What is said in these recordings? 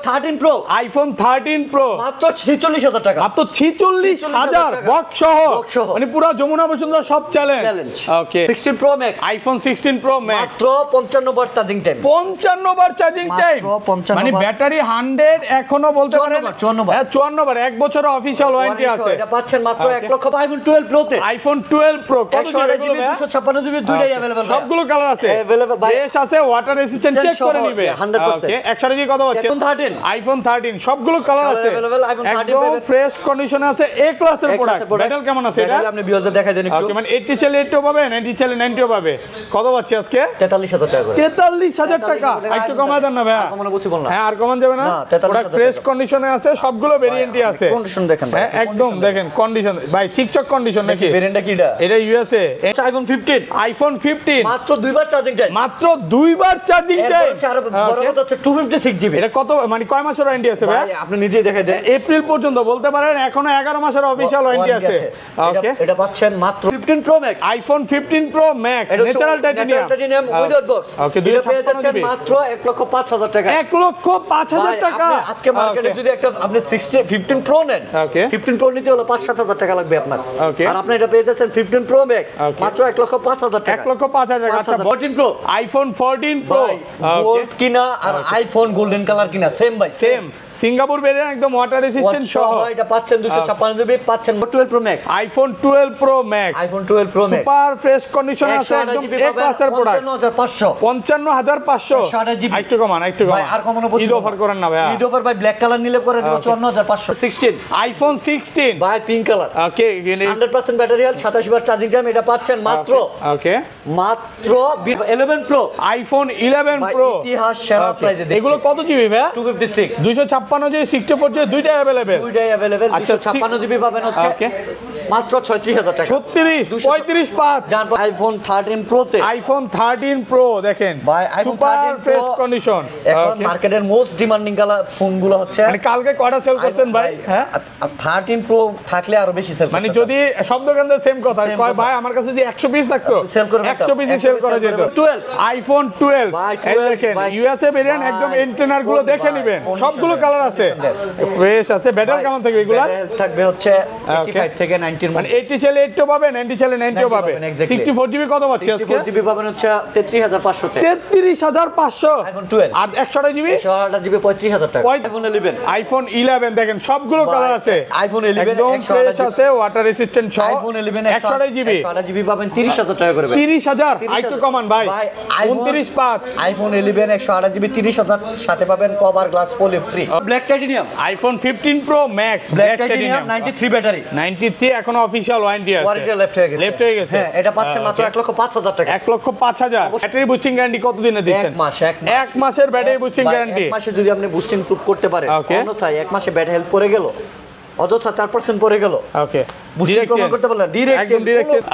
13 pro মাত্র 46000 টাকা, মাত্র 46000 বক্স সহ, মানে পুরো যমুনা বসুন্ধরা সব চ্যালেঞ্জ। ওকে 16 pro max, iPhone 16 pro max মাত্র 55 বার চার্জিং টাইম, 55 বার চার্জিং টাইম, মানে ব্যাটারি 100 এখনো বলতে পারেন 54 বার, এক বছরের অফিশিয়াল ওয়ারেন্টি আছে। এটা পাচ্ছেন মাত্র 1 লক্ষ। আইফোন 12 প্রো তে, আইফোন 12 প্রো কত জিবি 256 জিবি দুইটাই अवेलेबल, সবগুলো কালার আছে, ফ্রেশ আছে, ওয়াটার রেজিস্ট্যান্ট চেক করে নিবে 100%। ওকে 100 জিবি কত হচ্ছে? আইফোন 13 সবগুলো কালার আছে, একদম ফ্রেশ কন্ডিশনে আছে, এ ক্লাসের প্রোডাক্ট। ব্যাটারি কেমন আছে এটা? আপনি ভিউয়ারদের দেখাই দেন একটু। ওকে মানে 80 চাইলে 80 পাবে, 90 চাইলে 90 পাবে। কত পাচ্ছি আজকে? 43000 টাকা করে। 43000 টাকা, একটু কমায় দেন না ভাই। আর কমানো পসিবল না। হ্যাঁ আর কমান যাবে না, প্রোডাক্ট ফ্রেশ কন্ডিশনে আছে, সবগুলো ভেরিয়েন্টই আছে। কন্ডিশন দেখেন ভাই, একদম দেখেন কন্ডিশন ভাই, চিকচক কন্ডিশন নাকি? ভেরিয়েন্টটা কিটা? এটা ইউএসএ আইফোন 15 মাত্র 2 বার চার্জিং টাইম, মাত্র 2 বার চার্জিং টাইম। বড় কথা হচ্ছে 256 জিবি। এটা কত মানে কয় মাসের ওয়ারেন্টি আছে ভাই? আপনি নিজেই দেখাই দেন। এপ্রিল পর্যন্ত বলতে পারেন, এখনো 11 মাসের অফিশিয়াল ওয়ারেন্টি আছে। ওকে এটা পাচ্ছেন মাত্র 15 pro max, iPhone 15 pro max natural titanium without box. Okay এটা পেয়ে যাচ্ছেন মাত্র 1,05,000 টাকা, 1,05,000 টাকা। আজকে মার্কেটে যদি একটা আপনি 15 প্রো নেন, 15 প্রো নিতে হলো 5-7,000 টাকা লাগবে আপনার, আর আপনি এটা পেয়ে যাচ্ছেন 15 প্রো ম্যাক্স মাত্র 1,05,000 টাকা, 1,05,000 টাকা। 14 প্রো, আইফোন 14 প্রো গোল্ড কিনা আর আইফোন গোল্ডেন কালার কিনা সেম ভাই, সেম সিঙ্গাপুর ভেরিয়েন্ট, একদম ওয়াটার রেজিস্ট্যান্ট সহ। এটা পাচ্ছেন 256 জিবি, পাচ্ছেন 12 pro max, iPhone 12 pro max, iPhone 12 pro max super fresh condition আছে, একদম এ ক্লাসের প্রোডাক্ট। 55,500 একটু কমান ভাই, আর কমানো ঈদ অফার করেন না ভাই, ঈদ অফার ভাই, ব্ল্যাক কালার নিলে করে দেব 54,500। 16 আইফোন 16 ভাই পিঙ্ক কালার, ওকে 100% ব্যাটারি হেলথ, 27 বার চার্জিং টাইম। এটা পাচ্ছেন মাত্র 11 প্রো, আইফোন 11 প্রো ইতিহাস সেরা প্রাইসে। এগুলো কত জিবি ভাই? 256, 256 জিবি, 64 জিবি, দুইটাই अवेलेबल। 256 জিবি পাবেন হচ্ছে মাত্র 36,000 টাকা। 35,500 জান আইফোন 13 প্রো তে, আইফোন 13 প্রো দেখেন ভাই আইফোন 13 ফ্রেশ কন্ডিশন। এখন মার্কেটের মোস্ট ডিমান্ডিং কালার ফোনগুলো হচ্ছে, মানে কালকে কয়টা সেল করছেন ভাই? হ্যাঁ 13 প্রো থাকলে আরো বেশি সেল, মানে যদি সব দোকানদার সেম কথা কয় ভাই আমার কাছে যে 100 পিস থাকতো সেল করে 100 পিস সেল করা যেত। 12 আইফোন 12 এই দেখেন ইউএসএ ভেরিয়েন্ট, একদম এন্টেনার গুলো দেখে নেবেন, সবগুলো কালার আছে, ফ্রেশ আছে। ব্যাটারি কেমন থাকবে এগুলা? থাকবে হচ্ছে 85 থেকে 90 এর মানে 80 চাইলে 80 পাবে, 90 চাইলে 90 পাবে। 64 জিবি কত পাচ্ছি আজকে? 64 জিবি পাবেন হচ্ছে 33,500 তে, 33,500। আইফোন 12 আর 128 জিবি 128 জিবি 35,000 টাকা। আইফোন 11, আইফোন 11 দেখেন সবগুলো কালার আছে, আইফোন 11 একদম ফ্রেশ আছে, ওয়াটার রেজিস্ট্যান্ট সহ। আইফোন 11 128 জিবি 128 জিবি পাবেন 30,000 টাকা করে। 30,000 আইটো কমান ভাই, 29,500। আইফোন 11 128 জিবি 30,000 সাথে পাবেন cover glass poly free. Black titanium iPhone 15 pro max black titanium 93 battery, 93 এখনো অফিশিয়াল ওয়ারেন্টি আছে, ওয়ারেন্টি লেফট হয়ে গেছে। হ্যাঁ এটা পাচ্ছেন মাত্র 1,05,000 টাকা। 1,05,000। ব্যাটারি বুস্টিং গ্যারান্টি কতদিনে দিচ্ছেন? এক মাসের ব্যাটারি বুস্টিং গ্যারান্টি। এক মাসে যদি আপনি বুস্টিং প্রুফ করতে পারেন, অন্যথায় এক মাসে ব্যাটারি হেলথ পড়ে গেল, অযথা 4% পড়ে গেল, ওকে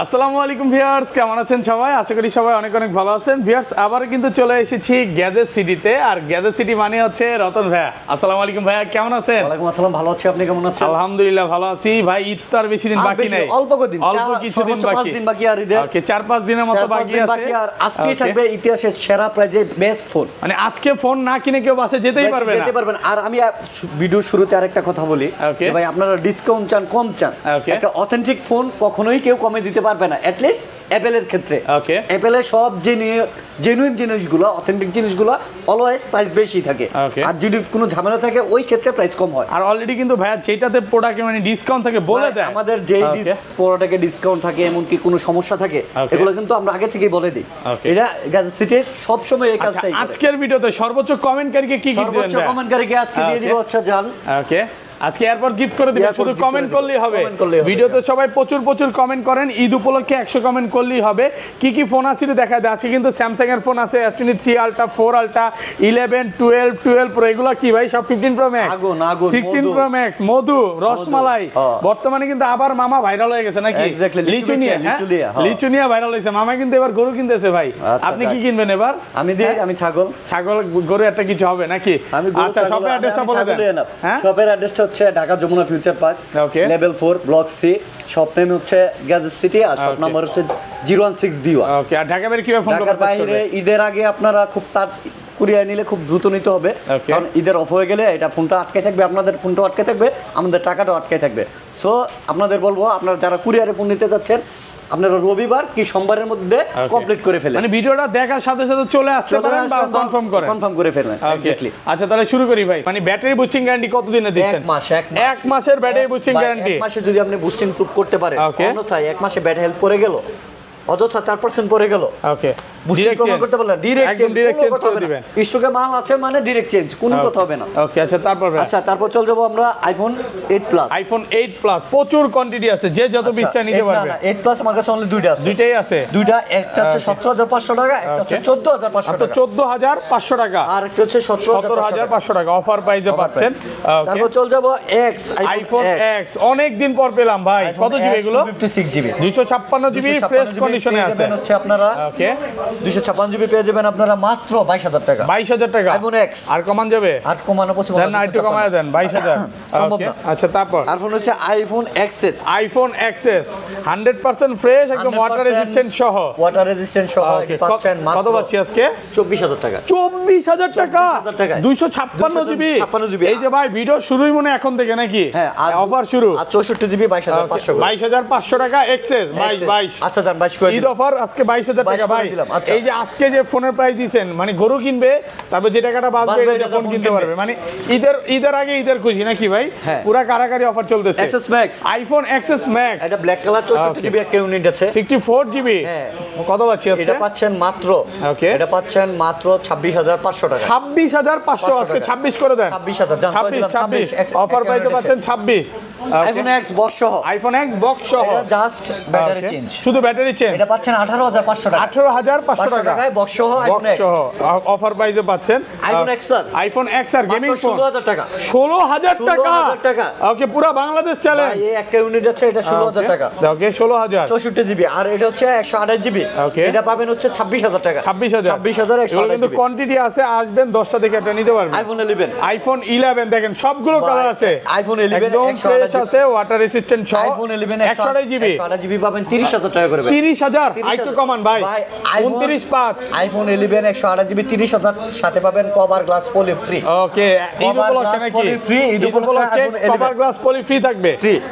আসসালামু আলাইকুম ভিউয়ার্স, কেমন আছেন সবাই? আশা করি সবাই অনেক অনেক ভালো আছেন। ভিউয়ার্স আবার কিন্তু চলে এসেছি গ্যাজেট সিটিতে, আর গ্যাজেট সিটি মানে হচ্ছে রতন ভাইয়া। আসসালামু আলাইকুম ভাইয়া, কেমন আছেন? ওয়ালাইকুম আসসালাম, ভালো আছি, আপনি কেমন আছেন? আলহামদুলিল্লাহ ভালো আছি ভাই। ঈদ তো আর বেশি দিন বাকি নাই, অল্প কিছুদিন বাকি, 5 দিন বাকি, আর ঈদের ওকে 4-5 দিনের মতো বাকি আছে। আর আজকেই থাকবে ইতিহাসের সেরা প্রাইজে বেস্ট ফোন, মানে আজকে ফোন না কিনে কেউ বাসে যেতেই পারবে না। আর আমি ভিডিওর শুরুতে আরেকটা কথা বলি ভাই, আপনারা ডিসকাউন্ট চান, কম চান, একটা অথেন্টিক ফোন কখনোই কেউ কমে দিতে পারবে না, এট লিস্ট অ্যাপেলের ক্ষেত্রে। অ্যাপেলের সব জেনুইন জিনিসগুলো, অথেন্টিক জিনিসগুলো অলওয়েজ প্রাইস বেশি থাকে, আর যদি কোনো ঝামেলা থাকে ওই ক্ষেত্রে প্রাইস কম হয়। আর অলরেডি কিন্তু ভাইয়া যেটাতে প্রোডাক্টে মানে ডিসকাউন্ট থাকে বলে দেয়, আমাদের যে প্রোডাক্টে ডিসকাউন্ট থাকে, এমনকি কোনো সমস্যা থাকে, এগুলো কিন্তু আমরা আগে থেকেই বলে দিই। এটা গ্যাজেট সিটির সব সময় এই কাজটাই। আজকের ভিডিওতে সর্বোচ্চ কমেন্টকারীকে কি দিবেন? সর্বোচ্চ কমেন্টকারীকে আজকে দিয়ে দিব হচ্ছে জান, ওকে আজকে এয়ারপডস গিফট করে দিবেন, শুধু কমেন্ট করলেই হবে। ভিডিওতে সবাই প্রচুর কমেন্ট করেন, ঈদ উপলক্ষে 100 কমেন্ট করলেই হবে। কি কি ফোন আছে একটু দেখা যায়। আজকে কিন্তু স্যামসাং এর ফোন আছে, S23 আলট্রা, 4 আলট্রা, 11, 12 প্রো, এগুলো কি ভাই সব 15 প্রো ম্যাক্স, 16 প্রো ম্যাক্স, মধু, রসমালাই। বর্তমানে কিন্তু আবার মামা ভাইরাল হয়ে গেছে নাকি? লিচুনিয়া ভাইরাল হয়েছে। মামা কিন্তু এবার গরু কিনতেছে ভাই। আপনি কি কিনবেন এবার? আমি ছাগল গরু একটা কিছু হবে নাকি? আচ্ছা শপের অ্যাড্রেসটা বলে দেন। হ্যাঁ শপের অ্যাড্রেসটা হচ্ছে Dhaka Jamuna future park, level 4 block C. Shop name হচ্ছে গ্যাজেট সিটি, আর শপ নাম্বার হচ্ছে 016B1। ওকে আর ঢাকা বাইরে কিভাবে ফোন করতে পারবেন? ঈদের আগে আপনারা খুব কুরিয়ার নিলে খুব দ্রুত নিতে হবে, কারণ ঈদের অফ হয়ে গেলে এটা ফোনটা আটকে থাকবে, আপনাদের ফোনটাও আটকে থাকবে, আমাদের টাকাটাও আটকে থাকবে। সো আপনাদের বলবো, আপনারা যারা কুরিয়ারে ফোন নিতে যাচ্ছেন, আপনারা রবিবার কি সোমবারের মধ্যে কমপ্লিট করে ফেলেন, মানে ভিডিওটা দেখার সাথে সাথে চলে আসতে পারেন বা কনফার্ম করে ফেলেন। এক্স্যাক্টলি। আচ্ছা তাহলে শুরু করি ভাই। মানে ব্যাটারি বুস্টিং গ্যারান্টি কত দিনে দিচ্ছেন? 1 মাসের ব্যাটারি বুস্টিং গ্যারান্টি। 1 মাসে যদি আপনি বুস্টিং প্রুফ করতে পারেন, অন্যথায় 1 মাসে ব্যাটারি হেল্প পড়ে গেল, অযথা 4% পড়ে গেল, ওকে বুস্টিং প্রুফ করতে পারলেন, ডাইরেক্ট চেঞ্জ করে দিবেন। স্টকে মাল আছে মানে ডাইরেক্ট চেঞ্জ, কোনো কথা হবে না। ওকে আচ্ছা তারপর চল যাব আমরা আইফোন 8 প্লাস। আইফোন 8 প্লাস প্রচুর কোয়ান্টিটি আছে, যে যত পিসটা নিতে পারবে। না 8 প্লাস আমার কাছে অনলি দুইটা আছে। দুইটাই আছে? দুইটা, একটা হচ্ছে 17500 টাকা, একটা হচ্ছে 14500 টাকা। 14500 টাকা আর একটা হচ্ছে 17500 টাকা অফার প্রাইসে পাচ্ছেন। তারপর চল যাব X, আইফোন X অনেক দিন পর পেলাম ভাই। কত জিবি এগুলো? 256 জিবি, 256 জিবি ফ্রেশ কন্ডিশনে আছে। হচ্ছে আপনারা ওকে 256 জিবি পেয়ে যাবেন আপনারা মাত্র 22000 টাকা। 22000 টাকা আইফোন X। আর কমান যাবে? আর কমানো পসিবল না, একটু কমায় দেন 22000 সম্ভব না। আচ্ছা তারপর আইফোন হচ্ছে iPhone XS। IPhone XS 100% fresh, একদম ওয়াটার রেজিস্ট্যান্ট সহ। ওয়াটার রেজিস্ট্যান্ট সহ পাচ্ছেন মাত্র কত পাচ্ছি আজকে? 24000 টাকা। 24000 টাকা 256 জিবি। এই যে ভাই ভিডিও শুরুই মনে এখন থেকে নাকি? হ্যাঁ অফার শুরু। আর 64 জিবি 22500 22500 টাকা XS 22। আচ্ছা জান 22 করে ঈদ অফার আজকে 22000 টাকা ভাই। এই যে আজকে যে ফোনের প্রাইস দিবেন, মানে গরু কিনবে, তারপর যে টাকাটা বাঁচবে এটা ফোন কিনতে পারবে। মানে ঈদের আগে ঈদের খুশি নাকি ভাই? পুরো কারাকারি অফার চলতেছে। XS Max, iPhone XS Max, এটা ব্ল্যাক কালার 64 জিবি একটা ইউনিট আছে, 64 জিবি। হ্যাঁ কত পাচ্ছি আজকে? এটা পাচ্ছেন মাত্র, ওকে এটা পাচ্ছেন মাত্র 26500 টাকা। 26500 আজকে 26 করে দেন। 26000 জান 26 অফার প্রাইসে পাচ্ছেন 26। আইফোন X বক্স সহ, আইফোন X বক্স সহ, এটা জাস্ট ব্যাটারি চেঞ্জ, শুধু ব্যাটারি চেঞ্জ। এটা পাচ্ছেন 18500 টাকা। 18500 টাকায় বক্স সহ আইফোন X অফার প্রাইসে পাচ্ছেন। IPhone XR, iPhone XR gaming phone 16000 টাকা। 16000 টাকা ওকে পুরো বাংলাদেশ চ্যালেঞ্জ। ভাই এই একটা ইউনিট আছে, এটা 16000 টাকা। ওকে 16000 64 জিবি, আর এটা হচ্ছে 128 জিবি। এটা পাবেন হচ্ছে 26000 টাকা। 26128 কিন্তু কোয়ান্টিটি আছে, আসবেন 10টা থেকে এটা নিতে পারবেন। আইফোন 11 দেখেন সবগুলো কালার আছে। আইফোন 11 একদম ফ্রেশ আছে, ওয়াটার রেজিস্ট্যান্ট সহ। আইফোন 11 128 জিবি, 128 জিবি পাবেন 30000 টাকা করে। 30000 আইটো কমান ভাই 295। আইফোন 11 128 জিবি 30000 সাথে পাবেন কভার গ্লাস পলি ফ্রি। ওকে ঈদ উপলক্ষে নাকি? ফ্রি ঈদ উপলক্ষে কভার গ্লাস পলি ফ্রি থাকবে।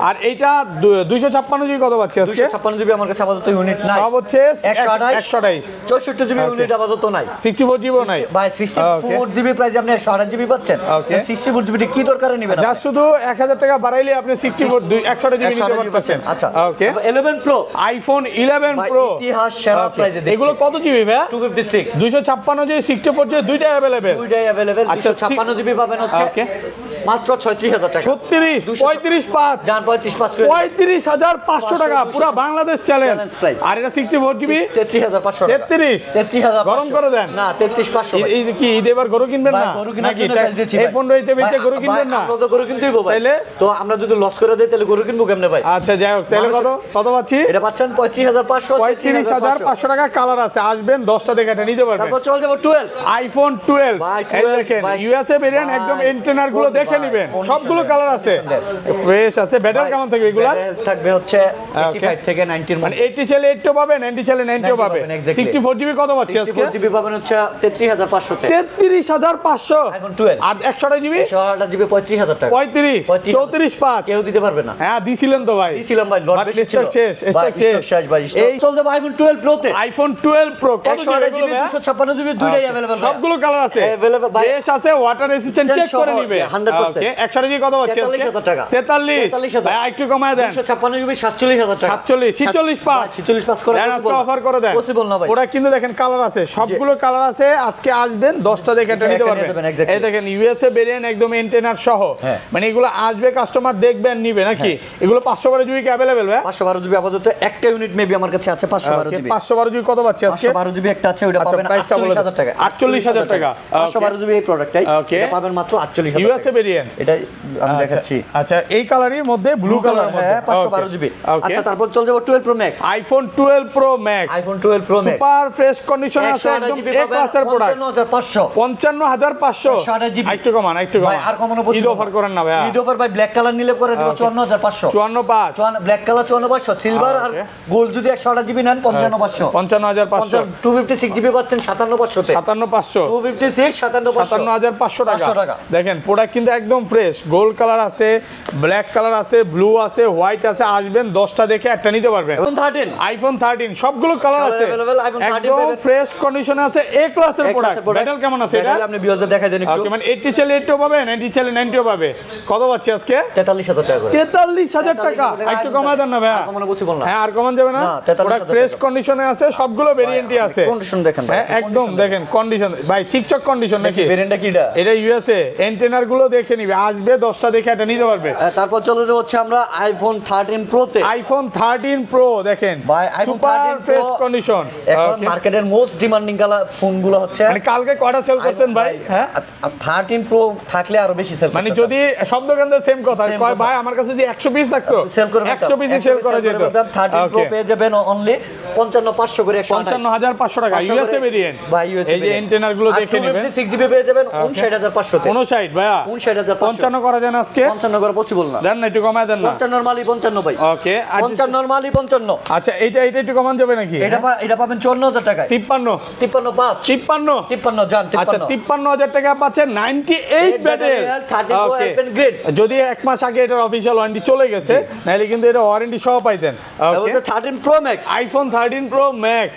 আর এইটা 256 জিবি কত পাচ্ছি আজকে? 256 জিবি আমার কাছে আপাতত ইউনিট নাই। সব হচ্ছে 128 64 জিবি ইউনিট আপাতত নাই। 64 জিবি নাই ভাই। 64 জিবি প্রাইসে আপনি 128 জিবি পাচ্ছেন। 64 জিবি কি দরকারে নেবেন? যা শুধু 1000 টাকা বাড়াইলে আপনি 64 128 জিবি নিতে পারছেন। আচ্ছা ওকে 11 প্রো, আইফোন 11 প্রো ইতিহাস সেরা প্রাইসে দেখছি। এগুলো কত জিবি ভাই? 256 256 জিবি 64 জিবি দুইটাই अवेलेबल। আচ্ছা 256 জিবি পাবেন হচ্ছে মাত্র 36000 টাকা। 36 355 জান 355 করে 35500 টাকা পুরো বাংলাদেশ চ্যালেঞ্জ। আর এটা 64 জিবি 33500 টাকা। 33000 গরম করে দেন না 33500। এই কি ঈদ এবার গরু কিনবেন না নাকি? এই ফোন রয়েছে বেচে গরু কিনবেন না? আমরা তো গরু কিনতেই হবে ভাই। তাইলে তো আমরা যদি লস করে দেই তাহলে গরু কিনবো কেমনে ভাই? আচ্ছা যাই হোক, তাহলে কত পাচ্ছি? এটা পাচ্ছেন 35500। 35500 টাকা কালার আছে, আসবেন 10টা দেখে এটা নিতে পারবেন। তারপর চল যাব 12 আইফোন 12 এই দেখেন ইউএসএ ভেরিয়েন্ট একদম এন্টেনার গুলো দেখে নেবেন, সবগুলো কালার আছে, ফ্রেশ আছে। ব্যাটারি কেমন থাকবে এগুলা? থাকবে হচ্ছে 85 থেকে 90 এর মানে 80 ছেলে 80 পাবেন, 90 ছেলে 90 পাবেন। 64 জিবি কত পাচ্ছি আজকে? 64 জিবি পাবেন হচ্ছে 33500 তে। 33500 আইফোন 12। আর 128 জিবি 128 জিবি 35000 টাকা। 35 345 কেউ দিতে পারবে না। হ্যাঁ দিছিলেন তো ভাই, দিছিলাম ভাই। লট বেশি ছিল। স্টক শেষ ভাই। এই চল যাব আইফোন 12 প্রো তে। আইফোন 12 প্রো কত জিবি? 256 জিবি দুইটাই अवेलेबल। সবগুলো কালার আছে, ফ্রেশ আছে, ওয়াটার রেজিস্ট্যান্ট চেক করে নিবে 100%। ওকে 128 জিবি কত পাচ্ছি আজকে? 43000 টাকা। 43 ভাই একটু কমায় দেন। 256 জিবি 47000 টাকা। 46 করে আজকে অফার করে দেন। পসিবল না ভাই। ওরা কিন্তু দেখেন কালার আছে, সবগুলো কালার আছে, আজকে আসবেন 10টা দেখে এটা নিতে পারবেন। এই দেখেন ইউএসএ ভেরিয়েন্ট একদম এন্টেনার সহ, মানে এগুলো আসবে কাস্টমার দেখবেন নিবে নাকি? এগুলো 512 জিবি কি अवेलेबल ভাই? 512 জিবি আপাতত একটা ইউনিট মেবি আমার কাছে আছে। 512 জিবি 512 জিবি কত পাচ্ছি আজকে? 512 জিবি একটা আছে, ওটা পাবেন 48000 টাকা। 48000 টাকা 512 জিবি এই প্রোডাক্টটাই এটা পাবেন মাত্র 48000 টাকা। ইউএসএ ভেরিয়েন্ট এটা আমি দেখাচ্ছি। আচ্ছা এই কালারের মধ্যে ব্লু কালার মধ্যে 512 জিবি। আচ্ছা তারপর চল যাব 12 pro max. IPhone 12 pro max, iPhone 12 pro max super fresh কন্ডিশনে আছে, একদম এ ক্লাসের প্রোডাক্ট। 55500 একটু কমান ভাই। আর কমানো পসিবল? ঈদ অফার করেন না ভাই? ঈদ অফার ভাই ব্ল্যাক কালার নিলে করে দেব 54500। 54500 ব্ল্যাক কালার 54500, সিলভার আর গোল্ড যদি 128 জিবি নেন 55500। 256GB পাচ্ছেন 57500 তে 57500 256 57500 টাকা দেখেন প্রোডাক্ট কিন্তু একদম ফ্রেশ গোল্ড কালার আছে ব্ল্যাক কালার আছে ব্লু আছে হোয়াইট আছে আসবেন 10টা দেখে একটা নিতে পারবেন আইফোন 13 সবগুলো কালার আছে একদম ফ্রেশ কন্ডিশনে আছে এ ক্লাসের প্রোডাক্ট ব্যাটাল কেমন আছে এটা আপনি ভিউয়ারদের দেখাই দেন একটু মানে 80 চাইলে 80 পাবে 90 চাইলে 90 পাবে কত পাচ্ছি আজকে 43000 টাকা করে 43000 টাকা একটু কমায় দেন না ভাই আর কমানো পসিবল না হ্যাঁ আর কমান যাবে না প্রোডাক্ট ফ্রেশ কন্ডিশনে আছে সবগুলো ভেরিয়েন্টই আছে কন্ডিশন দেখেন ভাই একদম দেখেন কন্ডিশন ভাই চিকচক কন্ডিশন নাকি ভেরিয়েন্টটা কিটা এটা ইউএসএ এন্টেনার গুলো দেখে নিবে আসবে 10টা দেখে এটা নিতে পারবে তারপর চলে যাচ্ছে হচ্ছে আমরা আইফোন 13 প্রো তে আইফোন 13 প্রো দেখেন ভাই আইফোন 13 ফ্রেশ কন্ডিশন এখন মার্কেটের মোস্ট ডিমান্ডিং কালার ফোনগুলো হচ্ছে মানে কালকে কয়টা সেল করছেন ভাই হ্যাঁ 13 প্রো থাকলে আরো বেশি সেল মানে যদি সব দোকানদার সেম কথা কয় ভাই আমার কাছে যে 100 পিস থাকতো সেল করে 100 পিস সেল করা যেত 13 প্রো পেয়ে যাবেন অনলি 55500 করে 55500 টাকা ইউএসএ ভেরিয়েন্ট ভাই ইউএসএ এই যে এন্টেনার গুলো দেখে নেবেন 256GB পেয়ে যাবেন 59500 তে 59 ভাইয়া 59500 55 করা যায় না আজকে 55 করা পসিবল না দেন না একটু কমায় দেন না 55 নরমালি 55 ভাই ওকে 55 নরমালি 55 আচ্ছা এটা একটু কমান যাবে নাকি এটা পাবেন 54000 টাকায় 53 53 53 জান 53 আচ্ছা 53000 টাকা পাচ্ছেন 98 ব্যাটারি 13 প্রো এলপেন গ্রেড যদি এক মাস আগে এটার অফিশিয়াল ওয়ারেন্টি চলে গেছে নাহলে কিন্তু এটা ওয়ারেন্টি সহ পাইতেন ওকে 13 pro max iPhone 13 pro max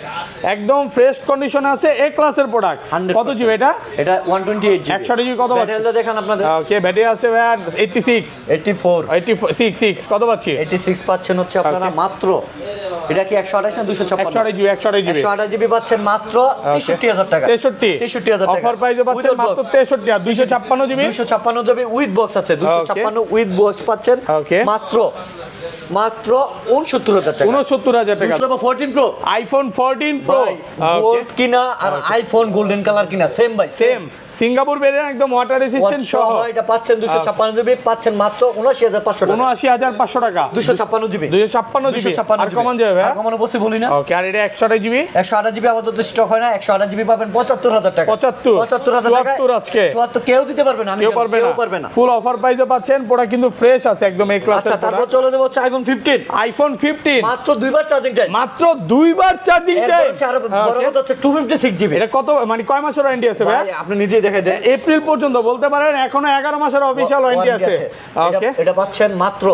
একদম ফ্রেশ কন্ডিশন আছে এ ক্লাসের প্রোডাক্ট কত জিবি এটা 128 জিবি 100 জিবি কত পাচ্ছি ব্যাটারিটা দেখান আপনাদের ওকে ব্যাটারি আছে ভাই 86 কত পাচ্ছি 86 পাচ্ছেন হচ্ছে আপনারা মাত্র এটা কি 128 না 256 128 জিবি পাচ্ছেন মাত্র 63000 টাকা 63000 টাকা অফার প্রাইসে পাচ্ছেন মাত্র 63 আর 256 জিবি 256 জিবি উইথ বক্স আছে 256 উইথ বক্স পাচ্ছেন মাত্র 69000 টাকা 69000 টাকা 14 প্রো আইফোন 14 প্রো গোল্ড কিনা আর আইফোন গোল্ডেন কালার কিনা সেম ভাই সেম সিঙ্গাপুর ভেরিয়েন্ট একদম ওয়াটার রেজিস্ট্যান্ট সহ এটা পাচ্ছেন 256 জিবি পাচ্ছেন মাত্র 79500 টাকা 79500 টাকা 256 জিবি 256 জিবি আর কমান যাবে আর কমানো বসে বলি না ওকে আর এটা 128 জিবি 128 জিবি আপাতত স্টক হয় না 128 জিবি পাবেন 75000 টাকা 75000 টাকা 74 আজকে 74 কেউ দিতে পারবে না আমি কেউ পারবে না ফুল অফার প্রাইসে পাচ্ছেন প্রোডাক্ট কিন্তু ফ্রেশ আছে একদম এই ক্লাসের আচ্ছা তারপর চলে যাব হচ্ছে আইফোন 15 আইফোন 15 মাত্র দুইবার চার্জিং টাইম মাত্র দুইবার চার্জিং টাইম আর বড় কথা হচ্ছে 256 জিবি এটা কত মানে কয় মাসের ওয়ারেন্টি আছে ভাই আপনি নিজেই দেখাই দেন এপ্রিল পর্যন্ত বলতে পারেন এখনো 11 মাসের অফিশিয়াল ওয়ারেন্টি আছে ওকে এটা পাচ্ছেন মাত্র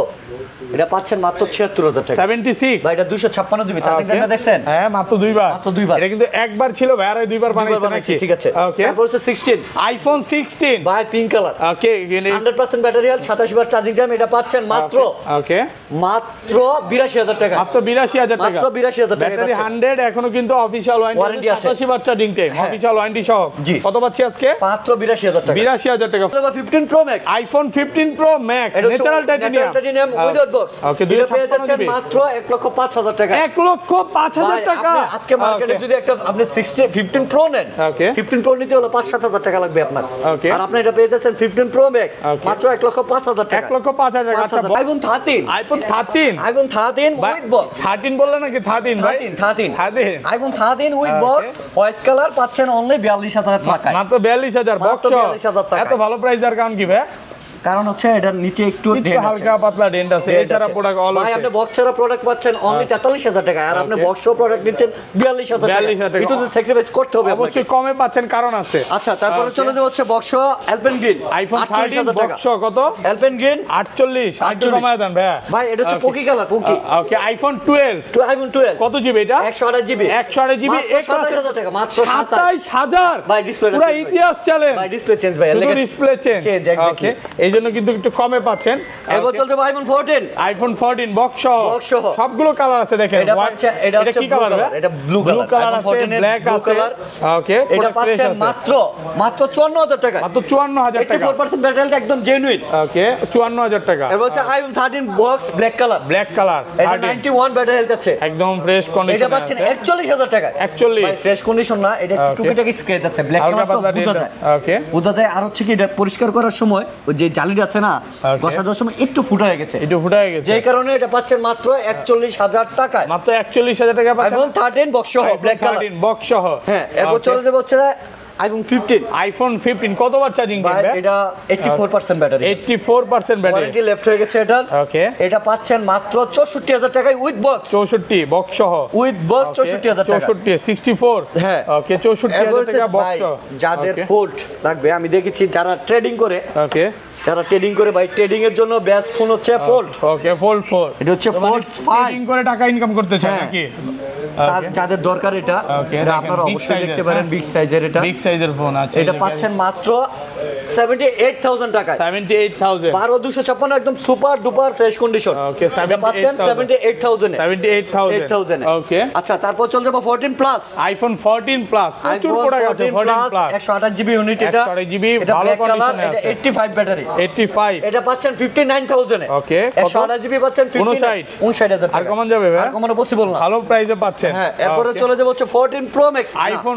76000 টাকা 76 ভাই এটা 256 জিবি চার্জিং টাইমটা দেখছেন হ্যাঁ মাত্র দুইবার এটা কিন্তু একবার ছিল ভাই আর দুইবার বানাইছে নাকি ঠিক আছে ওকে তারপর হচ্ছে 16 আইফোন 16 ভাই pink colour okay 100% battery health 27 বার চার্জিং টাইম এটা পাচ্ছেন মাত্র ওকে মাত্র 82000 টাকা মাত্র 82000 টাকা মাত্র 82000 টাকা ব্যাটারি 100 এখনো কিন্তু অফিশিয়াল ওয়ারেন্টি আছে 27 বার চার্জিং টাইম অফিশিয়াল ওয়ারেন্টি সহ কত পাচ্ছি আজকে মাত্র 82000 টাকা 82000 টাকা 15 pro max iPhone 15 pro max natural titanium without box okay এটা পেয়ে যাচ্ছেন মাত্র 1,05,000 টাকা 1,05,000 টাকা আজকে মার্কেটে যদি একটা আপনি 15 প্রো নেন 15 প্রো নিতে হলো 5-7,000 টাকা লাগবে আপনার আর আপনি এটা পেয়ে যাচ্ছেন 15 প্রো ম্যাক্স মাত্র 1,05,000 টাকা 1,05,000 টাকা আচ্ছা আইফোন 13 আইফোন 13 উইথ বক্স 13 বললেন নাকি 13 ভাই 13 iPhone 13 with box white colour পাচ্ছেন অনলি 42000 টাকা মাত্র 42000 বক্স এত ভালো প্রাইস দেওয়ার কারণ কি ভাই কারণ হচ্ছে এটার নিচে একটু হালকা পাতলা ডেন্ট আছে এছাড়া প্রোডাক্ট অল ভাই আপনি বক্স ছাড়া প্রোডাক্ট পাচ্ছেন অনলি 43000 টাকা আর আপনি বক্স সহ প্রোডাক্ট নিচ্ছেন 42000 টাকা একটু তো স্যাক্রিফাইস করতে হবে অবশ্যই কমে পাচ্ছেন কারণ আছে আচ্ছা তারপরে চলে যাচ্ছে হচ্ছে box Alpen green iPhone 13 box কত আলপেন গ্রিন 48 একটু কমায় দেন ভাই এটা হচ্ছে পোকি কালার পোকি ওকে আইফোন 12 আইফোন 12 কত জিবি এটা 128 জিবি 128 জিবি 27000 টাকা মাত্র 27000 ভাই ডিসপ্লে পুরো ইতিহাস চ্যালেঞ্জ ভাই ডিসপ্লে চেঞ্জ ভাই শুধু ডিসপ্লে চেঞ্জ ওকে এইজন্য কিন্তু একটু কমে পাচ্ছেন এরপর চলছে আইফোন 14 আইফোন 14 বক্স সহ সবগুলো কালার আছে দেখেন এটা হচ্ছে কি কালার এটা ব্লু কালার আছে ব্ল্যাক আছে ওকে এটা পাচ্ছেন মাত্র 54000 টাকা মাত্র 54000 টাকা 84% ব্যাটারি একদম জেনুইন ওকে 54000 টাকা এরপর হচ্ছে আইফোন 13 বক্স ব্ল্যাক কালার এটা 91 ব্যাটারি হেলথ আছে একদম ফ্রেশ কন্ডিশন এটা পাচ্ছেন 41000 টাকা 41 ভাই ফ্রেশ কন্ডিশন না এটা একটু টুকিটাকি স্ক্র্যাচ আছে ব্ল্যাক কালার তো বোঝা যায় ওকে বোঝা যায় আর হচ্ছে কি এটা পরিষ্কার করার সময় ওই যে জালিটা আছে না ঘষা দেওয়ার সময় একটু ফুটা হয়ে গেছে যেই কারণে এটা পাচ্ছেন মাত্র 41000 টাকায় মাত্র 41000 টাকা পাচ্ছেন আইফোন 13 বক্স সহ ব্ল্যাক কালার 13 বক্স সহ হ্যাঁ এরপর চলে যাবে হচ্ছে আইফোন 15 আইফোন 15 কতবার চার্জিং ভাই এটা 84% ব্যাটারি 84% ব্যাটারি ওয়ারেন্টি লেফট হয়ে গেছে এটা ওকে এটা পাচ্ছেন মাত্র 64000 টাকায় উইথ বক্স 64 বক্স সহ উইথ বক্স 64000 টাকা 64 64 হ্যাঁ ওকে 64000 টাকা বক্স যাদের ফোল্ড লাগবে আমি দেখেছি যারা ট্রেডিং করে ওকে যারা ট্রেডিং করে ভাই ট্রেডিং এর জন্য বেস্ট ফোন হচ্ছে ফোল্ড ওকে ফোল্ড 4 এটা হচ্ছে ফোল্ড 5 ট্রেডিং করে টাকা ইনকাম করতে চায় নাকি যাদের দরকার এটা আপনারা অবশ্যই দেখতে পারেন বিগ সাইজের এটা বিগ সাইজের ফোন আছে এটা পাচ্ছেন মাত্র 78000 টাকা 78000 12256 একদম সুপার ডুপার ফ্রেশ কন্ডিশন ওকে এটা পাচ্ছেন 78000 78000 ওকে আচ্ছা তারপর চলে যাব 14 প্লাস আইফোন 14 প্লাস প্রচুর প্রোডাক্ট আছে 14 প্লাস 128 জিবি ইউনিট এটা 128 জিবি এটা ভালো ব্ল্যাক কালার কন্ডিশনে এটা আছে 85 ব্যাটারি 85 এটা পাচ্ছেন 59000 এ ওকে 128 জিবি পাচ্ছেন 59000 আর কমান যাবে ভাই আর কমানো পসিবল না ভালো প্রাইসে পাচ্ছেন হ্যাঁ এরপরে চলে যাব হচ্ছে 14 pro max iPhone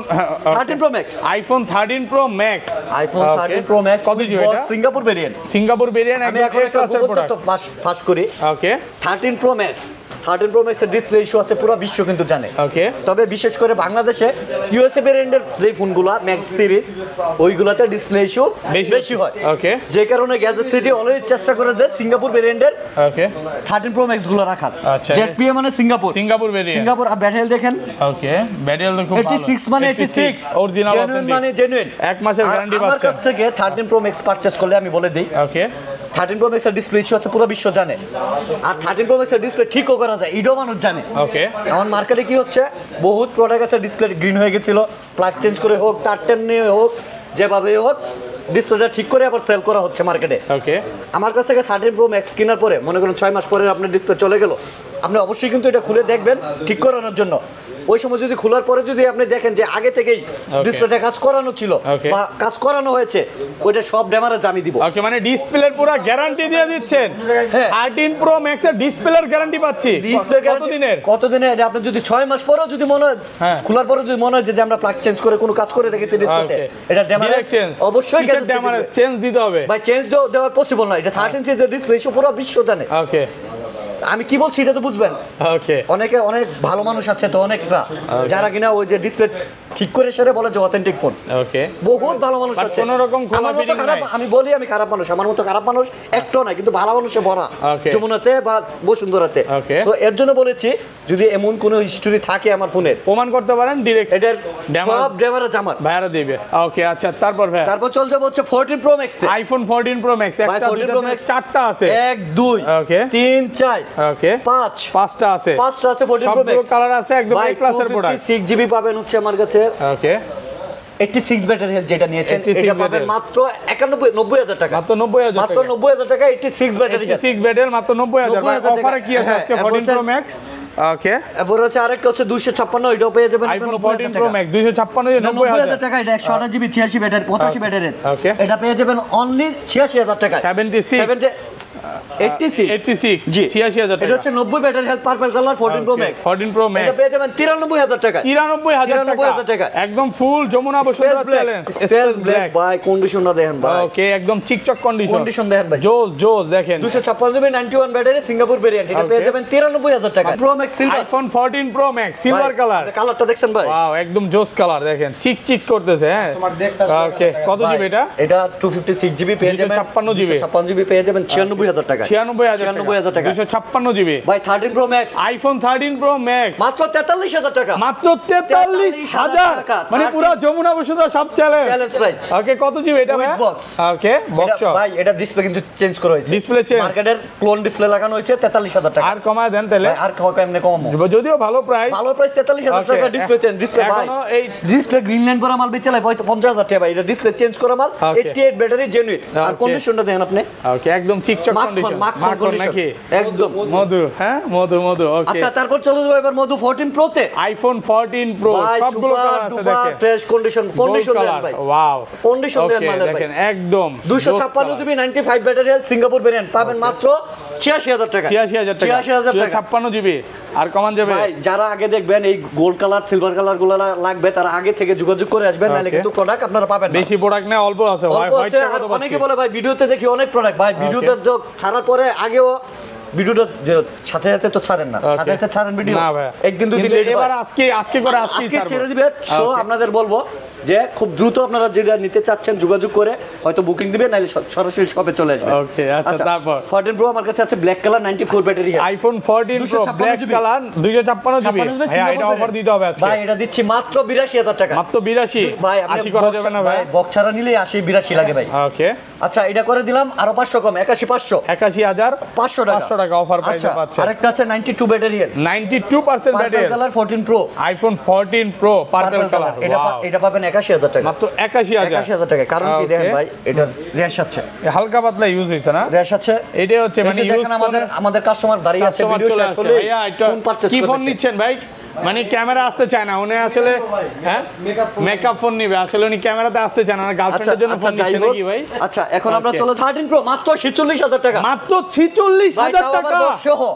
13 pro max iPhone 13 pro max iPhone 13 pro max কত জিবি এটা সিঙ্গাপুর ভেরিয়েন্ট সিঙ্গাপুর ভেরিয়েন্ট আমি এখন একটা প্রোডাক্ট ফাস্ট করি ওকে 13 প্রো ম্যাক্স 13 প্রো ম্যাক্সের ডিসপ্লে ইস্যু আছে পুরো বিশ্ব কিন্তু জানে ওকে তবে বিশেষ করে বাংলাদেশে ইউএসএ ভেরিয়েন্টের যে ফোনগুলো ম্যাক্স সিরিজ ওইগুলাতে ডিসপ্লে ইস্যু বেশি হয় ওকে যে কারণে গ্যাজেট সিটি অলওয়েজ চেষ্টা করে যে সিঙ্গাপুর ভেরিয়েন্টের ওকে 13 প্রো ম্যাক্স গুলো রাখার আচ্ছা জেডপিএ মানে সিঙ্গাপুর ভেরিয়েন্ট সিঙ্গাপুর আর ব্যাটেল দেখেন ওকে ব্যাটেল তো খুব ভালো 86 মানে 86 অরিজিনাল জেনুইন মানে জেনুইন এক মাসের গ্যারান্টি আমার পাচ্ছেন কাছ থেকে 13 প্রো ম্যাক্স পারচেজ করলে আমি বলে দেই ওকে 13 প্রো ম্যাক্সের ডিসপ্লে ইস্যু আছে পুরো বিশ্ব জানে আর 13 প্রো ম্যাক্সের ডিসপ্লে ঠিকও করা যায় ইডো মানুষ জানে ওকে এখন মার্কেটে কি হচ্ছে বহুত প্রোডাক্ট আছে ডিসপ্লে গ্রিন হয়ে গেছিল প্লাগ চেঞ্জ করে হোক তার টেনে হোক যেভাবে হোক ডিসপ্লেটা ঠিক করে আবার সেল করা হচ্ছে মার্কেটে ওকে আমার কাছ থেকে 13 প্রো ম্যাক্স কেনার পরে মনে করুন 6 মাস পরে আপনার ডিসপ্লে চলে গেল আপনি অবশ্যই কিন্তু এটা খুলে দেখবেন ঠিক করানোর জন্য ওই সময় যদি খোলার পরে যদি আপনি দেখেন যে আগে থেকেই ডিসপ্লেটা কাজ করানো ছিল বা কাজ করানো হয়েছে ওইটা সব ড্যামারেজ আমি দিব ওকে মানে ডিসপ্লের পুরো গ্যারান্টি দিয়ে দিচ্ছেন 13 প্রো ম্যাক্স এর ডিসপ্লের গ্যারান্টি পাচ্ছি ডিসপ্লে কতদিনের এটা আপনি যদি 6 মাস পরেও যদি মনে হয় খোলার পরে যদি মনে হয় যে আমরা প্লাগ চেঞ্জ করে কোনো কাজ করে রেখেছি ডিসপ্লেতে এটা ড্যামারেজ অবশ্যই ড্যামারেজ চেঞ্জ দিতে হবে ভাই চেঞ্জ দেওয়ার পসিবল না এটা 13 সিরিজের ডিসপ্লে পুরো বিশ্ব জানে ওকে আমি কি বলছি এটা তো বুঝবেন ওকে অনেক ভালো মানুষ আছে তো অনেকরা যারা কিনা ওই যে ডিসপ্লে ঠিক করে সেরে বলে যে অথেন্টিক ফোন ওকে বহুত ভালো মানুষ আছে কোনো রকম আমার মতো খারাপ আমি বলি আমি খারাপ মানুষ আমার মতো খারাপ মানুষ একটাও নাই কিন্তু ভালো মানুষে ভরা যমুনাতে বা বসুন্ধরাতে সো এর জন্য বলেছি যদি এমন কোনো হিস্টরি থাকে আমার ফোনের প্রমাণ করতে পারেন ডাইরেক্ট এটার সব ড্রাইভারে জামার ভাইরা দিবে ওকে আচ্ছা তারপর ভাই তারপর চল যাব হচ্ছে 14 pro max iPhone 14 pro max একটা 14 প্রো ম্যাক্স চারটা আছে 1 2 ওকে 3 4 ওকে 5 পাঁচটা আছে 5টা আছে 14 প্রো ম্যাক্স সবগুলো কালার আছে একদম এ ক্লাসের প্রোডাক্ট 6 জিবি পাবেন হচ্ছে আমার কাছে ওকে 86 ব্যাটারি হেলথ যেটা নিয়েছেন এটা পাবেন মাত্র 90000 টাকা মাত্র 90000 মাত্র 90000 টাকা 86 ব্যাটারি 86 ব্যাটারি মাত্র 90000 ভাই অফারে কি আছে আজকে 14 প্রো ম্যাক্স ওকে এরপর হচ্ছে আরেকটা হচ্ছে 256 এটাও পেয়ে যাবেন আইফোন 14 প্রো ম্যাক্স 256 90000 টাকা এটা 128 জিবি 86 ব্যাটারি 85 ব্যাটারি এটা পেয়ে যাবেন অনলি 86000 টাকা 86 জি 86000 টাকা এটা হচ্ছে 90 battery health purple colour 14 pro max 14 pro max এটা পেয়ে যাবেন 93000 টাকা 93000 টাকা একদম full Jamuna Bashundhara challenge space black ভাই কন্ডিশনটা দেখেন ভাই ওকে একদম চিকচক কন্ডিশন দেখেন ভাই জোস দেখেন 256 জিবি 91 ব্যাটারি সিঙ্গাপুর ভেরিয়েন্ট এটা পেয়ে যাবেন 93000 টাকা pro max silver iPhone 14 pro max silver colour কালারটা দেখছেন ভাই ওয়াও একদম জোস কালার দেখেন চিক করতেছে হ্যাঁ ওকে কত জিবি এটা 256 জিবি পেয়ে যাবেন 256 জিবি পেয়ে যাবেন 96000 টাকা 96000 টাকা 256 জিবি ভাই 13 pro max iPhone 13 pro max মাত্র 43000 টাকা মাত্র 43000 মানে পুরো যমুনা বসুন্ধরা সব চ্যালেঞ্জ প্রাইস ওকে কত জিবি এটা ভাই ওকে বক্স ভাই এটা ডিসপ্লে কিন্তু চেঞ্জ করা হয়েছে ডিসপ্লে চেঞ্জ মার্কেটের ক্লোন ডিসপ্লে লাগানো হয়েছে 43000 টাকা আর কমায় দেন তাহলে আর কেমনে কমাবো যদিও ভালো প্রাইস 43000 টাকা ডিসপ্লে চেঞ্জ ডিসপ্লে ভাই এই ডিসপ্লে গ্রিনল্যান্ড করা মাল বেচে লাই 50000 টাকা ভাই এটা ডিসপ্লে চেঞ্জ করা মাল 88 ব্যাটারি জেনুইন আর কন্ডিশনটা দেখেন আপনি ওকে একদম চিকচক কন্ডিশন মাখন নাকি একদম মধু হ্যাঁ মধু ওকে আচ্ছা তারপর চলে যাব এবার মধু 14 প্রো তে আইফোন 14 প্রো সবগুলো কালার আছে দেখেন ফ্রেশ কন্ডিশন দেন ভাই ওয়াও কন্ডিশন দেন মালের ভাই দেখেন একদম 256 জিবি 95 ব্যাটারি সিঙ্গাপুর ভেরিয়েন্ট পাবেন মাত্র 86000 টাকা 86000 টাকা 56 জিবি আর কমান যাবে ভাই যারা আগে দেখবেন এই গোল্ড কালার সিলভার কালার গুলো লাগবে তারা আগে থেকে যোগাযোগ করে আসবেন নালে কিন্তু প্রোডাক্ট আপনারা পাবেন না বেশি প্রোডাক্ট না অল্প আছে ভাই অনেকে বলে ভাই ভিডিওতে দেখি অনেক প্রোডাক্ট ভাই ভিডিওতে ছাড়ার পরে আগেও ভিডিওটা সাথে সাথে তো ছাড়েন না সাথে ছাড়েন ভিডিও না ভাই একদিন দুই দিন এবার আজকে করে আজকে ছেড়ে দিবে সো আপনাদের বলবো যে খুব দ্রুত আপনারা যেটা নিতে চাচ্ছেন যোগাযোগ করে হয়তো বুকিং দিবেন, নাহলে সরাসরি শপে চলে আসবেন। ওকে, আচ্ছা তারপর 14 প্রো আমার কাছে আছে black colour 94 battery. IPhone 14 pro black colour 256 GB. ভাই এটা অফার দিতে হবে আজকে। ভাই এটা দিচ্ছি মাত্র ৮২,০০০ টাকা। মাত্র 82? ভাই 80 করা যাবে না ভাই? বক্স ছাড়া নিলে ৮০ ৮২ লাগে ভাই। ওকে, আচ্ছা এটা করে দিলাম আরো 500 কম, ৮১,৫০০। ৮১,৫০০ টাকা অফার প্রাইসে পাচ্ছেন। আরেকটা আছে 92 battery, 92% battery colour 14 pro, iPhone 14 pro purple colour. এটা পাবেন ৮১,০০০ টাকা। মাত্র ৮১,০০০ টাকা। কারণ কি দেখেন ভাই, এটা র্যাশ আছে, হালকা পাতলা ইউজ হইছে না? র্যাশ আছে, এটা হচ্ছে মানে ইউজ আমাদের কাস্টমার দাঁড়িয়ে আছে, ভিডিও শেষ হলে ভাইয়া এটা কি ফোন নিচ্ছেন ভাই? মানে ক্যামেরা আসতে চায় না উনি আসলে, হ্যাঁ মেকআপ ফোন নিবে আসলে, উনি ক্যামেরাতে আসতে চায় না, গার্লফ্রেন্ডের জন্য ফোন নিচ্ছে নাকি ভাই? আচ্ছা এখন আমরা চলো 13 প্রো মাত্র ৪৬,০০০ টাকা। মাত্র ৪৬,০০০ টাকা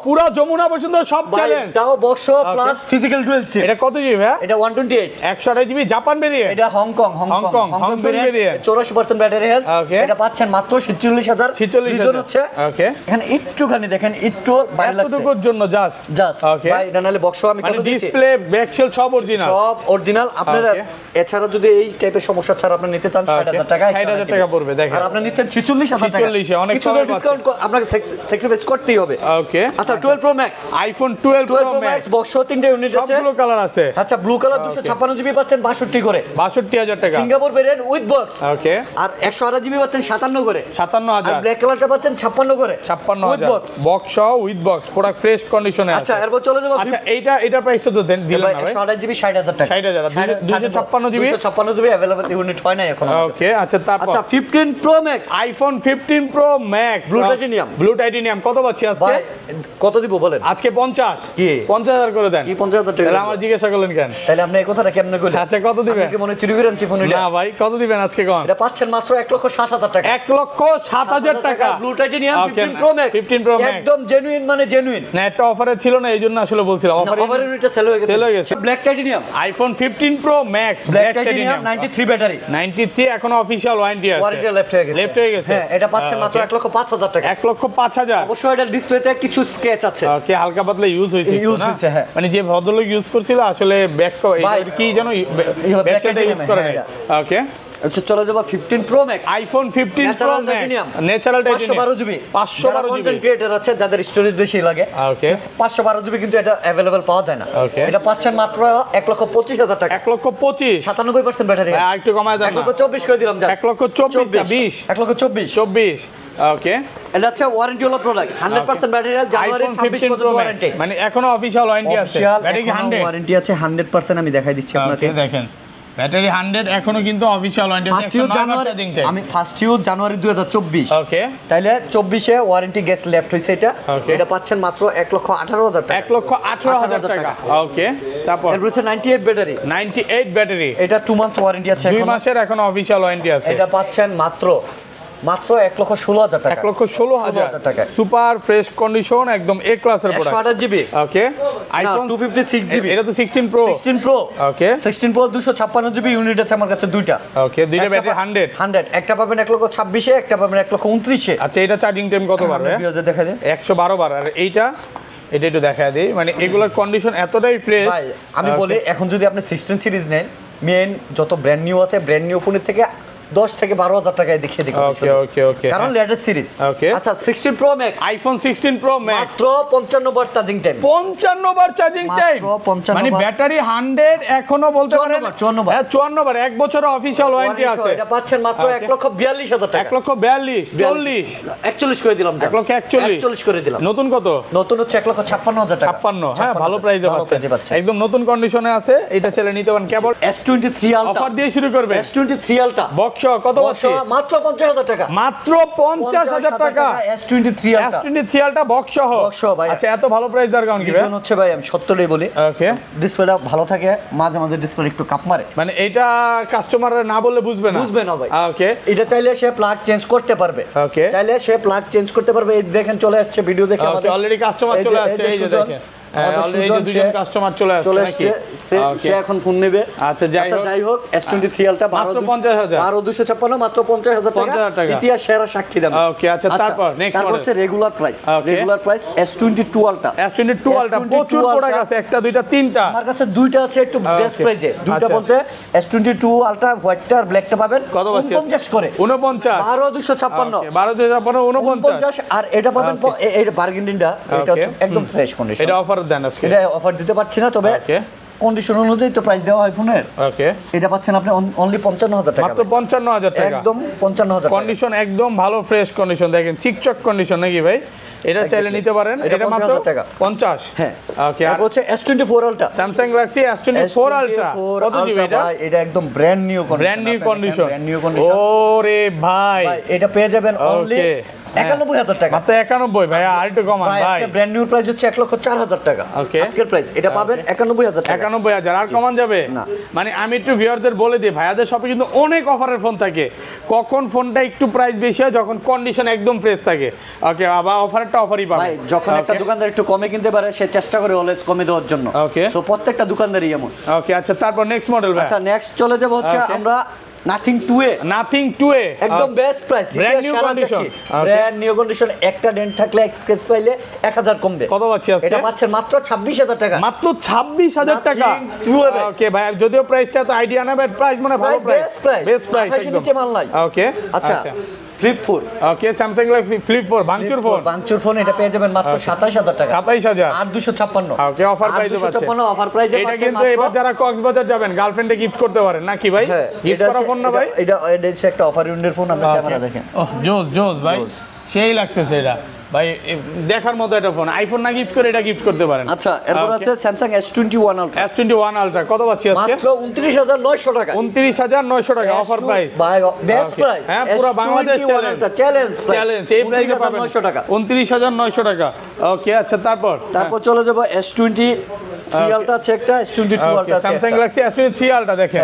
পুরো যমুনা বসুন্ধরা সব চ্যালেঞ্জ। তাও box plus physical dual SIM. এটা কত জিবি ভাই? এটা 128 128 জিবি জাপান ভেরিয়েন্ট। এটা হংকং ভেরিয়েন্ট 84% ব্যাটারি হেলথ। এটা পাচ্ছেন মাত্র ৪৬,০০০। রিজন হচ্ছে ওকে, এখানে একটুখানি দেখেন একটু ভালো লাগছে এতটুকুর জন্য জাস্ট ওকে ভাই। এটা নালে বক্স আমি কত দিচ্ছি? ডিসপ্লে ব্যাকশেল সব অরিজিনাল, সব অরিজিনাল। আপনারা এছাড়া যদি এই টাইপের সমস্যা ছাড়া আপনি নিতে চান ৬০,০০০ টাকা, ৬০,০০০ টাকা পড়বে। দেখেন আর আপনি নিচ্ছেন ৪৬,০০০ টাকা। ৪৬ অনেক কিছু ডিসকাউন্ট আপনাকে স্যাক্রিফাইস করতেই হবে। ওকে, আচ্ছা 12 pro max, iPhone 12 pro max box 3টে ইউনিট আছে, সবগুলো কালার আছে। আচ্ছা ব্লু কালার 256 জিবি পাচ্ছেন ৬২ করে, ৬২,০০০ টাকা। Singapore variant with box. Okay, আর ১২৮ জিবি পাচ্ছেন ৫৭ করে, ৫৭,০০০। আর ব্ল্যাক কালারটা পাচ্ছেন ৫৬ করে, ৫৬,০০০ বক্স বক্স সহ উইথ বক্স, প্রোডাক্ট ফ্রেশ কন্ডিশনে আছে। আচ্ছা এরপর চলে যাব। আচ্ছা এটার প্রাইস তো দিলেন না ভাই? ১২৮ জিবি ৬০,০০০ টাকা। ৬০,০০০ 256 জিবি, 256 জিবি अवेलेबल ইউনিট হয় না এখন। ওকে, আচ্ছা তারপর আচ্ছা 15 pro max, iPhone 15 pro max blue titanium কত পাচ্ছি আজকে? কত দিব বলেন? আজকে ৫০। কি ৫০,০০০ করে দেন? কি ৫০,০০০ টাকা? তাহলে আমার জিজ্ঞাসা করলেন কেন? তাহলে আপনি এই কথাটা কেমনে কইলেন? আচ্ছা কত দিবেন? আপনি কি মনে চুরি করে আনছি ফোন? না ভাই, কত দিবেন আজকে কোন? এটা পাচ্ছেন মাত্র ১,০৭,০০০ টাকা। ১,০৭,০০০ টাকা blue titanium 15 pro max, 15 pro max একদম জেনুইন মানে জেনুইন। না একটা অফারে ছিল না, এইজন্য আসলে বলছিলাম অফারের ইউনিটটা সেল হয়ে গেছে। Black titanium iPhone 15 pro max black titanium 93 battery, 93 এখনো অফিশিয়াল ওয়ারেন্টি আছে। ওয়ারেন্টি লেফট হয়ে গেছে। হ্যাঁ এটা পাচ্ছেন মাত্র ১,০৫,০০০ টাকা। ১,০৫,০০০। অবশ্যই এটা ডিসপ্লেতে কিছু স্ক্র্যাচ আছে। ওকে, হালকা পাতলা ইউজ হয়েছে না? হ্যাঁ। মানে যে ভদ্রলোক ইউজ করছিল আসলে ব্যাক কি জানো ব্যাকসাইডটা ইউজ করে না। ওকে, আচ্ছা চলে যাব 15 pro max, iPhone 15 pro max natural titanium 512 GB. 512 GB content creator আছে যাদের স্টোরেজ বেশি লাগে, ওকে 512 জিবি কিন্তু এটা अवेलेबल পাওয়া যায় না। এটা পাচ্ছেন মাত্র ১,২৫,০০০ টাকা। ১,২৫,০০০ 97% ব্যাটারি। আর একটু কমায় দেন না? ১,২৪ করে দিলাম। ১,২৪,০০০ না ২০? ১,২৪,০০০। ওকে, এটা হচ্ছে ওয়ারেন্টি হলো প্রোডাক্ট 100% ব্যাটারি হেলথ, জানুয়ারি 26 পর্যন্ত ওয়ারেন্টি। মানে এখনো অফিশিয়াল ওয়ারেন্টি আছে। ব্যাটারি কি 100? ওয়ারেন্টি আছে 100%। আমি দেখাই দিচ্ছি আপনাকে। দেখেন ব্যাটারি 100 এখনো কিন্তু অফিশিয়াল ওয়ারেন্টি আছে। আমি ফার্স্ট জানুয়ারি 2024। ওকে, তাইলে 24 এ ওয়ারেন্টি গ্যাস লেফট হইছে এটা। এটা পাচ্ছেন মাত্র ১,১৮,০০০ টাকা। ১,১৮,০০০ টাকা। ওকে, তারপর এর রয়েছে 98 ব্যাটারি। 98 ব্যাটারি, এটা 2 মান্থ ওয়ারেন্টি আছে, 2 মাসের এখনো অফিশিয়াল ওয়ারেন্টি আছে। এটা পাচ্ছেন মাত্র ১,১৬,০০০ টাকা। ১,১৬,০০০ টাকা। সুপার ফ্রেশ কন্ডিশন, একদম এ ক্লাসের প্রোডাক্ট। ১২৮ জিবি। ওকে, আইফোন 256 জিবি। এটা তো 16 প্রো। 16 প্রো। ওকে, 16 প্রো 256 জিবি ইউনিট আছে আমার কাছে দুইটা। ওকে, দুইটা ব্যাটারি 100। একটা পাবেন ১,২৬,০০০, একটা পাবেন ১,২৯,০০০। আচ্ছা এটা চার্জিং টাইম কত পারবে? দেখা যায় ১১২ বার। আর এইটা একটু দেখা দেই, মানে এগুলোর কন্ডিশন এতটাই ফ্রেশ। ভাই আমি বলি এখন যদি আপনি 16 সিরিজ নেন, মেন যত ব্র্যান্ড নিউ আছে, ব্র্যান্ড নিউ ফোনের থেকে 10 থেকে 12,০০০ টাকায় দেখিয়ে দিই। ওকে, কারণ লেটেস্ট সিরিজ। আচ্ছা 16 pro max, iPhone 16 pro max মাত্র 55 বার চার্জিং টাইম। 55 বার চার্জিং টাইম, মানে ব্যাটারি 100 এখনো বলতে পারেন 54 বার। হ্যাঁ 54 বার, এক বছরের অফিশিয়াল ওয়ারেন্টি আছে। এটা পাচ্ছেন মাত্র ১,৪২,০০০ টাকা। ১,৪২,০০০, 40 41 করে দিলাম। ১,৪১ করে দিলাম। নতুন কত? নতুন হচ্ছে ১,৫৬,০০০ টাকা। ৫৬, হ্যাঁ ভালো প্রাইসে পাচ্ছেন, একদম নতুন কন্ডিশনে আছে। এটা চলে নিতে পারেন। কেবল S23 আলট্রা অফার দিয়ে শুরু করবে। S23 আলট্রা বক্স কত পাচ্ছি? মাত্র ৫০,০০০ টাকা। মাত্র ৫০,০০০ টাকা। S23 ultra, S23 ultra box সহ। ভাই আচ্ছা এত ভালো প্রাইস দেওয়ার কারণ কি ভাই? হচ্ছে ভাই আমি সত্যটাই বলি, ওকে ডিসপ্লেটা ভালো থাকে, মাঝে মাঝে ডিসপ্লে একটু কাপ মারে, মানে এটা কাস্টমার না বললে বুঝবে না ভাই। ওকে, এটা চাইলে সে প্লাগ চেঞ্জ করতে পারবে। ওকে, চাইলে সে প্লাগ চেঞ্জ করতে পারবে। এই দেখেন চলে আসছে ভিডিও দেখে আমাদের অলরেডি কাস্টমার চলে আসছে। এই যে দেখেন অলরেডি এই যে দুজন কাস্টমার চলে আসছে নাকি সে এখন ফোন নেবে। আচ্ছা যাই হোক S23 আলটা মাত্র 50000 12256 মাত্র 50000 টাকা ইতিহাস সেরা সাক্ষী দেন। ওকে আচ্ছা তারপর নেক্সট তারপর হচ্ছে রেগুলার প্রাইস S22 আলটা প্রচুর প্রোডাক্ট আছে, একটা দুইটা তিনটা আমার কাছে দুইটা আছে একটু বেস্ট প্রাইসে। দুইটা বলতে S22 আলটা হোয়াইটটা আর ব্ল্যাকটা পাবেন কত পাচ্ছেন 49 করে 49 12256 আর এটা পাবেন এই বার্গেন্ডিটা এটা হচ্ছে একদম ফ্রেশ কন্ডিশন। এটা অফার দেন আজকে, এটা অফার দিতে পারছি না, তবে কন্ডিশন অনুযায়ী তো প্রাইস দেওয়া হয় ফোনের। ওকে এটা পাচ্ছেন আপনি অনলি 55000 টাকা, মাত্র 55000 টাকা, একদম 55000 কন্ডিশন একদম ভালো ফ্রেশ কন্ডিশন, দেখেন চিকচক কন্ডিশন নাকি ভাই? এটা চাইলে নিতে পারেন, এটা মাত্র 50। হ্যাঁ ওকে আর হচ্ছে S24 ultra, Samsung Galaxy S24 ultra কত জিবি এটা? এটা একদম ব্র্যান্ড নিউ কন্ডিশন। ওরে ভাই এটা পেয়ে যাবেন অনলি 91000 টাকা, মাত্র 91 ভাই, আর একটু কমান ভাই। ব্র্যান্ড নিউ প্রাইস হচ্ছে 1,04,000 টাকা আজকের প্রাইস, এটা পাবেন 91000 টাকা। 91000 আর কমান যাবে না। মানে আমি একটু ভিউয়ারদের বলে দিই, ভাইয়াদের শপে কিন্তু অনেক অফারের ফোন থাকে। কখন ফোনটা একটু প্রাইস বেশি হয়? যখন কন্ডিশন একদম ফ্রেশ থাকে। ওকে আবার অফারটা অফারই পাবে ভাই, যখন একটা দোকানদার একটু কমে কিনতে পারে সে চেষ্টা করে অলওয়েজ কমে দেওয়ার জন্য। ওকে সো প্রত্যেকটা দোকানদারই এমন। ওকে আচ্ছা তারপর নেক্সট মডেল ভাই। আচ্ছা নেক্সট চলে যাব হচ্ছে আমরা নাথিং 2A একদম best price, brand new condition, brand new condition, একটা ডেন্ট থাকলে স্ক্র্যাচ পাইলে 1000 কমবে। কত পাচ্ছি আজকে? এটা পাচ্ছেন মাত্র 26000 টাকা, মাত্র 26000 টাকা। ওকে ভাই, যদিও প্রাইসটা তো আইডিয়া না, বাট প্রাইস মানে ভালো প্রাইস, বেস্ট প্রাইস একদম নিচে মাল নাই। ওকে আচ্ছা ফ্লিপ 4, ওকে স্যামসাং গ্যালাক্সি ফ্লিপ 4 ভাঙচুর ফোন, এটা পেয়ে যাবেন মাত্র 27000 টাকা, 27000 আর 256। ওকে অফার প্রাইসে পাচ্ছেন, 256 অফার প্রাইসে এটা পাচ্ছেন। কিন্তু এবার যারা কক্সবাজার যাবেন গার্লফ্রেন্ডে গিফট করতে পারেন নাকি ভাই? গিফট করা ফোন না ভাই? এটা হচ্ছে একটা অফার উইন্ডোর ফোন, আপনি ক্যামেরা দেখেন। ওহ জোস ভাই, সেই লাগতেছে এটা ভাই, দেখার মতো একটা ফোন। আইফোন না গিফট করে এটা গিফট করতে পারেন। আচ্ছা এরপর আছে Samsung S21 ultra, S21 ultra কত পাচ্ছি আজকে? মাত্র 29900 টাকা, 29900 টাকা অফার প্রাইস, ভাই বেস্ট প্রাইস। হ্যাঁ পুরো বাংলাদেশ চ্যালেঞ্জ এই প্রাইসে পাবেন 29900 টাকা, 29900 টাকা। ওকে আচ্ছা তারপর চলে যাব S23 আলট্রা আছে একটা, S22 আলট্রা আছে, স্যামসাং গ্যালাক্সি S23 আলট্রা দেখেন।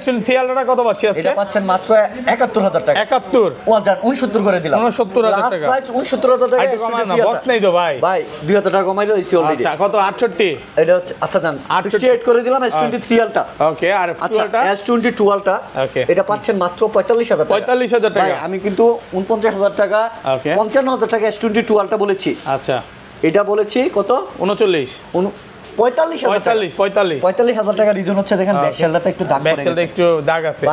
S23 আলট্রাটা কত পাচ্ছি আজকে? এটা পাচ্ছেন মাত্র 71000 টাকা, 71 69 করে দিলাম, 69000 টাকা, প্রাইস 69000 টাকা। বক্স নাই তো ভাই? ভাই 2000 টাকা কমাই দিয়েছি অলরেডি। আচ্ছা কত? 68 এটা হচ্ছে আচ্ছা জান 68 করে দিলাম S23 আলট্রা। ওকে আর আচ্ছা S22 আলট্রা এটা পাচ্ছেন মাত্র 45000 টাকা, 45000 টাকা। ভাই আমি কিন্তু 49000 টাকা 55000 টাকা S22 আলট্রা বলেছি। আচ্ছা এটা বলেছি কত? 39 45000 টাকা, 45 45000 টাকা। রিজন হচ্ছে দেখেন ব্যাক শেলটা একটু দাগ পড়ে গেছে, একটু দাগ আছে।